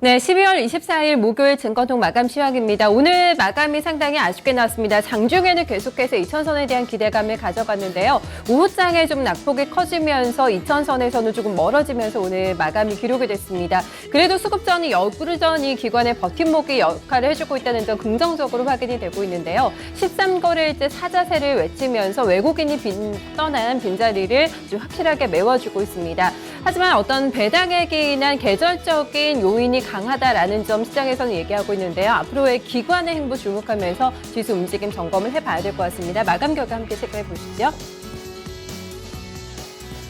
네, 12월 24일 목요일 증권통 마감 시황입니다. 오늘 마감이 상당히 아쉽게 나왔습니다. 장중에는 계속해서 2천선에 대한 기대감을 가져갔는데요. 오후장에 좀 낙폭이 커지면서 2천선에서는 조금 멀어지면서 오늘 마감이 기록이 됐습니다. 그래도 수급전이 여전히 기관의 버팀목이 역할을 해주고 있다는 점 긍정적으로 확인이 되고 있는데요. 13거래일째 사자세를 외치면서 외국인이 떠난 빈자리를 좀 확실하게 메워주고 있습니다. 하지만 어떤 배당액에 인한 계절적인 요인이 강하다라는 점 시장에서는 얘기하고 있는데요. 앞으로의 기관의 행보 주목하면서 지수 움직임 점검을 해봐야 될 것 같습니다. 마감 결과 함께 체크해 보시죠.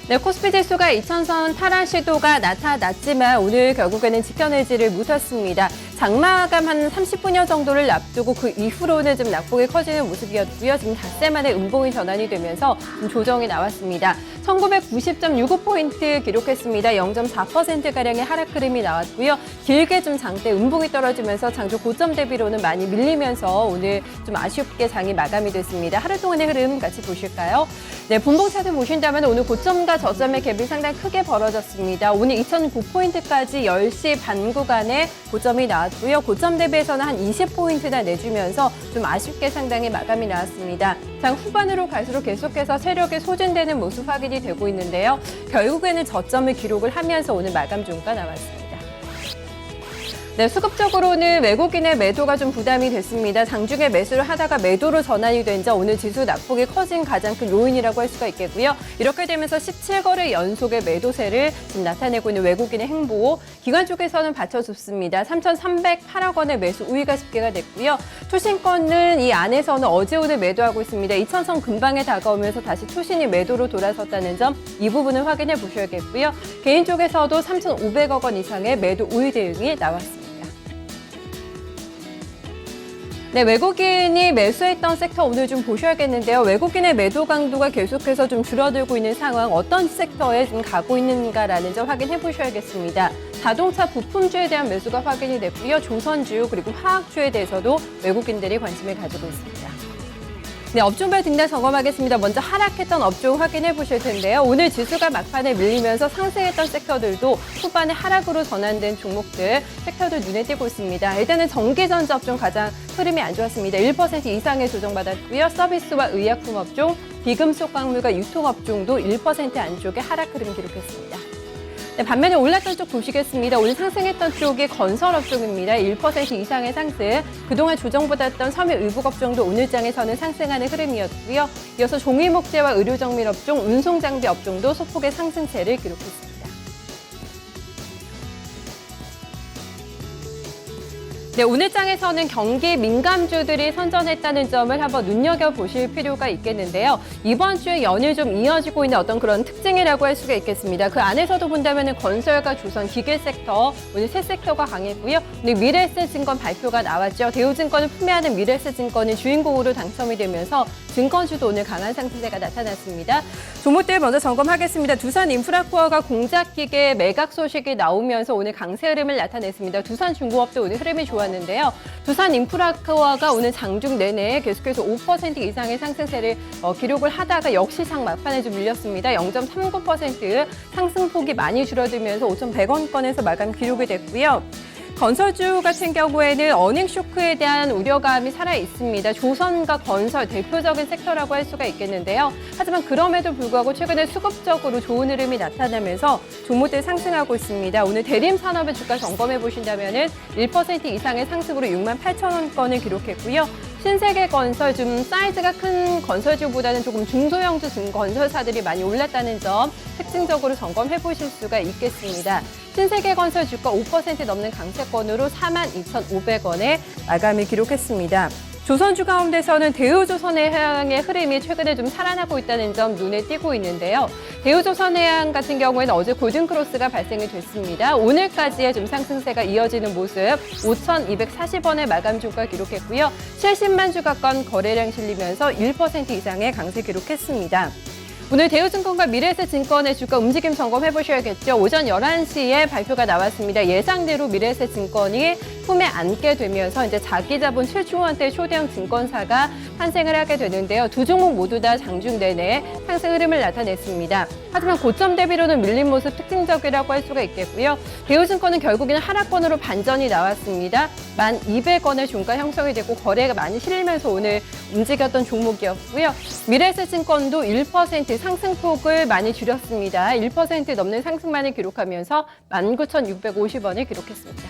네, 코스피 지수가 2천선 탈환 시도가 나타났지만 오늘 결국에는 지켜내지를 못했습니다. 장마감 한 30분여 정도를 앞두고 그 이후로는 좀 낙폭이 커지는 모습이었고요. 지금 닷새 만에 음봉이 전환이 되면서 좀 조정이 나왔습니다. 1990.65포인트 기록했습니다. 0.4%가량의 하락 흐름이 나왔고요. 길게 좀 장대 음봉이 떨어지면서 장중 고점 대비로는 많이 밀리면서 오늘 좀 아쉽게 장이 마감이 됐습니다. 하루 동안의 흐름 같이 보실까요? 네, 분봉 차트 보신다면 오늘 고점과 저점의 갭이 상당히 크게 벌어졌습니다. 오늘 2009포인트까지 10시 반 구간에 고점이 나왔고요. 고점 대비해서는 한 20포인트나 내주면서 좀 아쉽게 상당히 마감이 나왔습니다. 장 후반으로 갈수록 계속해서 세력이 소진되는 모습 확인이 되고 있는데요. 결국에는 저점을 기록을 하면서 오늘 마감 종가 나왔습니다. 네, 수급적으로는 외국인의 매도가 좀 부담이 됐습니다. 장중에 매수를 하다가 매도로 전환이 된 점 오늘 지수 낙폭이 커진 가장 큰 요인이라고 할 수가 있겠고요. 이렇게 되면서 17거래 연속의 매도세를 지금 나타내고 있는 외국인의 행보, 기관 쪽에서는 받쳐줬습니다. 3,308억 원의 매수 우위가 집계가 됐고요. 투신권은 이 안에서는 어제 오늘 매도하고 있습니다. 2천선 근방에 다가오면서 다시 투신이 매도로 돌아섰다는 점, 이 부분을 확인해 보셔야겠고요. 개인 쪽에서도 3,500억 원 이상의 매도 우위 대응이 나왔습니다. 네, 외국인이 매수했던 섹터 오늘 좀 보셔야겠는데요. 외국인의 매도 강도가 계속해서 좀 줄어들고 있는 상황, 어떤 섹터에 좀 가고 있는가라는 점 확인해 보셔야겠습니다. 자동차 부품주에 대한 매수가 확인이 됐고요. 조선주 그리고 화학주에 대해서도 외국인들이 관심을 가지고 있습니다. 네, 업종별 등락 점검하겠습니다. 먼저 하락했던 업종 확인해 보실 텐데요. 오늘 지수가 막판에 밀리면서 상승했던 섹터들도 후반에 하락으로 전환된 종목들, 섹터들 눈에 띄고 있습니다. 일단은 전기전자 업종 가장 흐름이 안 좋았습니다. 1% 이상의 조정받았고요. 서비스와 의약품 업종, 비금속 광물과 유통업종도 1% 안쪽의 하락 흐름 기록했습니다. 네, 반면에 올랐던 쪽 보시겠습니다. 오늘 상승했던 쪽이 건설업종입니다. 1% 이상의 상승. 그동안 조정받았던 섬유의복업종도 오늘 장에서는 상승하는 흐름이었고요. 이어서 종이목재와 의료정밀업종, 운송장비 업종도 소폭의 상승세를 기록했습니다. 네, 오늘 장에서는 경기 민감주들이 선전했다는 점을 한번 눈여겨보실 필요가 있겠는데요. 이번 주에 연일 좀 이어지고 있는 어떤 그런 특징이라고 할 수가 있겠습니다. 그 안에서도 본다면 건설과 조선, 기계 섹터, 오늘 세 섹터가 강했고요. 오늘 미래에셋증권 발표가 나왔죠. 대우증권을 품매하는 미래에셋증권이 주인공으로 당첨이 되면서 증권주도 오늘 강한 상승세가 나타났습니다. 종목들 먼저 점검하겠습니다. 두산인프라코어가 공작기계 매각 소식이 나오면서 오늘 강세 흐름을 나타냈습니다. 두산중공업도 오늘 흐름이 좋았는데요. 두산인프라코어가 오늘 장중 내내 계속해서 5% 이상의 상승세를 기록을 하다가 역시 장 막판에 좀 밀렸습니다. 0.39% 상승폭이 많이 줄어들면서 5,100원권에서 마감 기록이 됐고요. 건설주 같은 경우에는 어닝 쇼크에 대한 우려감이 살아 있습니다. 조선과 건설 대표적인 섹터라고 할 수가 있겠는데요. 하지만 그럼에도 불구하고 최근에 수급적으로 좋은 흐름이 나타나면서 종목들 상승하고 있습니다. 오늘 대림산업의 주가 점검해 보신다면은 1% 이상의 상승으로 68,000원권을 기록했고요. 신세계건설 좀 사이즈가 큰 건설주보다는 조금 중소형주 건설사들이 많이 올랐다는 점 특징적으로 점검해 보실 수가 있겠습니다. 신세계건설 주가 5% 넘는 강세권으로 42,500원에 마감을 기록했습니다. 조선주 가운데서는 대우조선해양의 흐름이 최근에 좀 살아나고 있다는 점 눈에 띄고 있는데요. 대우조선해양 같은 경우에는 어제 골든크로스가 발생이 됐습니다. 오늘까지의 좀 상승세가 이어지는 모습 5,240원의 마감 주가 기록했고요. 70만 주 가까운 거래량 실리면서 1% 이상의 강세 기록했습니다. 오늘 대우증권과 미래에셋증권의 주가 움직임 점검해 보셔야겠죠. 오전 11시에 발표가 나왔습니다. 예상대로 미래에셋증권이 품에 안게 되면서 이제 자기 자본 7조 원대 초대형 증권사가 탄생을 하게 되는데요. 두 종목 모두 다 장중 내내 상승 흐름을 나타냈습니다. 하지만 고점 대비로는 밀린 모습 특징적이라고 할 수가 있겠고요. 대우증권은 결국에는 하락권으로 반전이 나왔습니다. 1,200원의 종가 형성이 되고 거래가 많이 실리면서 오늘 움직였던 종목이었고요. 미래에셋증권도 1% 상승폭을 많이 줄였습니다. 1% 넘는 상승만을 기록하면서 19,650원을 기록했습니다.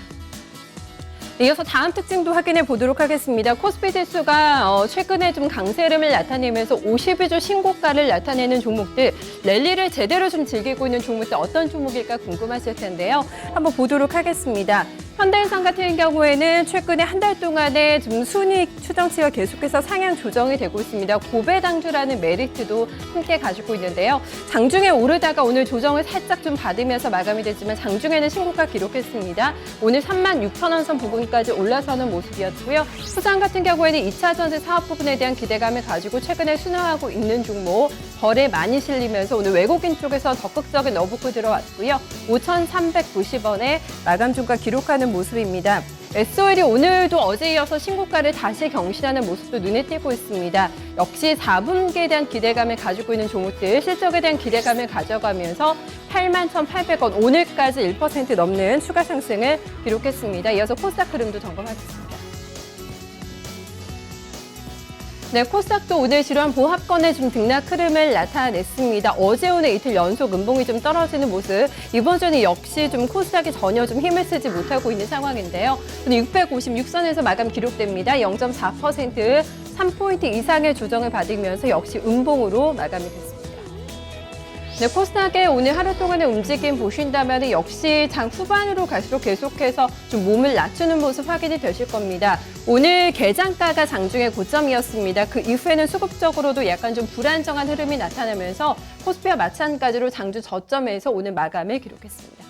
이어서 다음 특징도 확인해 보도록 하겠습니다. 코스피 지수가 최근에 좀 강세 흐름을 나타내면서 52주 신고가를 나타내는 종목들, 랠리를 제대로 좀 즐기고 있는 종목들 어떤 종목일까 궁금하실 텐데요. 한번 보도록 하겠습니다. 현대해상 같은 경우에는 최근에 한 달 동안에 좀 순이익 추정치가 계속해서 상향 조정이 되고 있습니다. 고배당주라는 메리트도 함께 가지고 있는데요. 장중에 오르다가 오늘 조정을 살짝 좀 받으면서 마감이 됐지만 장중에는 신고가 기록했습니다. 오늘 36,000원 선 부근까지 올라서는 모습이었고요. 후장 같은 경우에는 2차 전지 사업 부분에 대한 기대감을 가지고 최근에 순항하고 있는 종목, 거래 많이 실리면서 오늘 외국인 쪽에서 적극적인 러브코 들어왔고요. 5,390원에 마감 종가 기록하는 모습입니다. SOL이 오늘도 어제 이어서 신고가를 다시 경신하는 모습도 눈에 띄고 있습니다. 역시 4분기에 대한 기대감을 가지고 있는 종목들, 실적에 대한 기대감을 가져가면서 81,800원, 오늘까지 1% 넘는 추가 상승을 기록했습니다. 이어서 코스닥 흐름도 점검하겠습니다. 네, 코스닥도 오늘 지루한 보합권의 좀 등락 흐름을 나타냈습니다. 어제 오늘 이틀 연속 은봉이 좀 떨어지는 모습. 이번 주는 역시 좀 코스닥이 전혀 좀 힘을 쓰지 못하고 있는 상황인데요. 656선에서 마감 기록됩니다. 0.4% 3포인트 이상의 조정을 받으면서 역시 은봉으로 마감이 됐습니다. 네, 코스닥의 오늘 하루 동안의 움직임 보신다면 역시 장 후반으로 갈수록 계속해서 좀 몸을 낮추는 모습 확인이 되실 겁니다. 오늘 개장가가 장중의 고점이었습니다. 그 이후에는 수급적으로도 약간 좀 불안정한 흐름이 나타나면서 코스피와 마찬가지로 장주 저점에서 오늘 마감을 기록했습니다.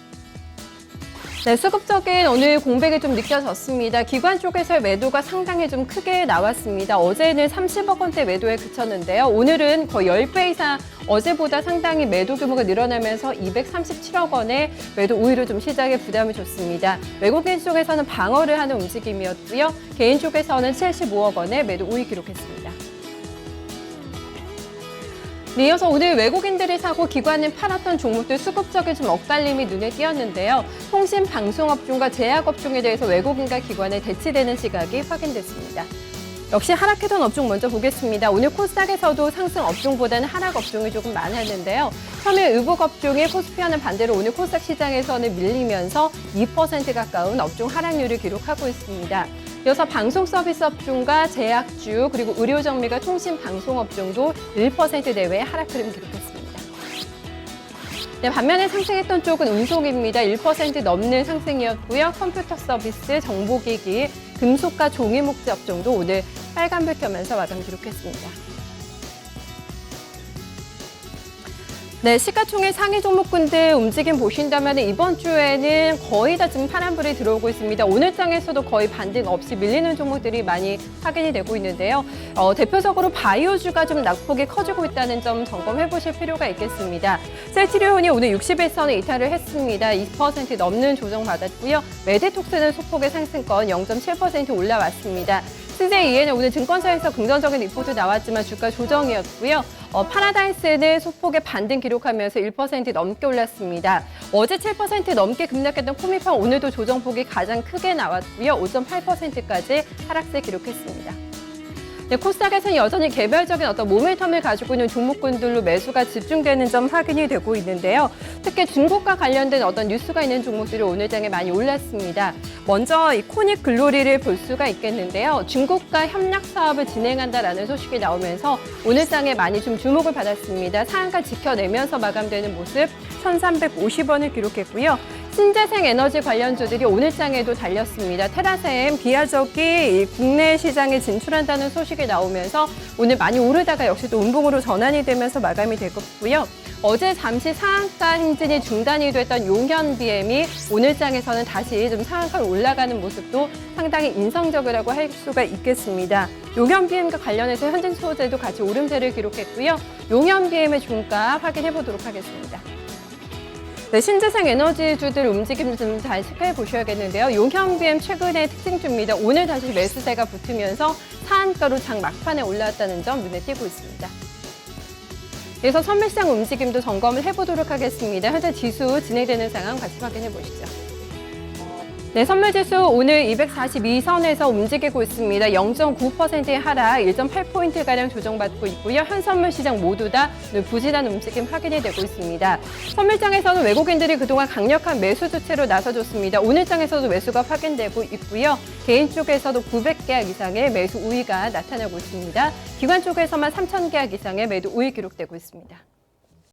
네, 수급적인 오늘 공백이 좀 느껴졌습니다. 기관 쪽에서의 매도가 상당히 좀 크게 나왔습니다. 어제는 30억 원대 매도에 그쳤는데요. 오늘은 거의 10배 이상 어제보다 상당히 매도 규모가 늘어나면서 237억 원의 매도 우위로 좀 시장에 부담을 줬습니다. 외국인 쪽에서는 방어를 하는 움직임이었고요. 개인 쪽에서는 75억 원의 매도 우위 기록했습니다. 네, 이어서 오늘 외국인들이 사고 기관은 팔았던 종목들 수급적인 좀 엇갈림이 눈에 띄었는데요. 통신 방송업종과 제약업종에 대해서 외국인과 기관에 대치되는 시각이 확인됐습니다. 역시 하락했던 업종 먼저 보겠습니다. 오늘 코스닥에서도 상승 업종보다는 하락 업종이 조금 많았는데요. 섬유 의복 업종이 코스피와는 반대로 오늘 코스닥 시장에서는 밀리면서 2% 가까운 업종 하락률을 기록하고 있습니다. 이어서 방송 서비스 업종과 제약주 그리고 의료 정밀과 통신 방송 업종도 1% 내외의 하락 흐름 기록했습니다. 네, 반면에 상승했던 쪽은 운송입니다. 1% 넘는 상승이었고요. 컴퓨터 서비스, 정보기기, 금속과 종이 목재 업종도 오늘 빨간불 켜면서 마감 기록했습니다. 네, 시가총액 상위 종목군들 움직임 보신다면 이번 주에는 거의 다 지금 파란불이 들어오고 있습니다. 오늘 장에서도 거의 반등 없이 밀리는 종목들이 많이 확인이 되고 있는데요. 대표적으로 바이오주가 좀 낙폭이 커지고 있다는 점 점검해 보실 필요가 있겠습니다. 셀트리온이 오늘 60일선을 이탈을 했습니다. 2% 넘는 조정 받았고요. 메디톡스는 소폭의 상승권 0.7% 올라왔습니다. CJEN은 오늘 증권사에서 긍정적인 리포트 나왔지만 주가 조정이었고요. 파라다이스는 소폭의 반등 기록하면서 1% 넘게 올랐습니다. 어제 7% 넘게 급락했던 코미팜 오늘도 조정폭이 가장 크게 나왔고요. 5.8%까지 하락세 기록했습니다. 네, 코스닥에서는 여전히 개별적인 어떤 모멘텀을 가지고 있는 종목군들로 매수가 집중되는 점 확인이 되고 있는데요. 특히 중국과 관련된 어떤 뉴스가 있는 종목들이 오늘 장에 많이 올랐습니다. 먼저 이 코닉 글로리를 볼 수가 있겠는데요. 중국과 협력 사업을 진행한다라는 소식이 나오면서 오늘 장에 많이 좀 주목을 받았습니다. 상한가 지켜내면서 마감되는 모습 1,350원을 기록했고요. 신재생 에너지 관련주들이 오늘 장에도 달렸습니다. 테라셈, 비아적이 국내 시장에 진출한다는 소식이 나오면서 오늘 많이 오르다가 역시 또 운봉으로 전환이 되면서 마감이 되었고요. 어제 잠시 상한가 행진이 중단이 됐던 용현BM이 오늘 장에서는 다시 좀 상한가로 올라가는 모습도 상당히 인상적이라고 할 수가 있겠습니다. 용현BM과 관련해서 현진 소재도 같이 오름세를 기록했고요. 용현BM의 종가 확인해 보도록 하겠습니다. 네, 신재생 에너지주들 움직임 좀 잘 살펴보셔야겠는데요. 용현BM 최근의 특징주입니다. 오늘 다시 매수세가 붙으면서 상한가로 장 막판에 올라왔다는 점 눈에 띄고 있습니다. 그래서 선물시장 움직임도 점검을 해보도록 하겠습니다. 현재 지수 진행되는 상황 같이 확인해 보시죠. 네, 선물지수 오늘 242선에서 움직이고 있습니다. 0.9%의 하락, 1.8포인트가량 조정받고 있고요. 현 선물시장 모두 다 부진한 움직임 확인이 되고 있습니다. 선물장에서는 외국인들이 그동안 강력한 매수 주체로 나서줬습니다. 오늘 장에서도 매수가 확인되고 있고요. 개인 쪽에서도 900계약 이상의 매수 우위가 나타나고 있습니다. 기관 쪽에서만 3,000계약 이상의 매도 우위 기록되고 있습니다.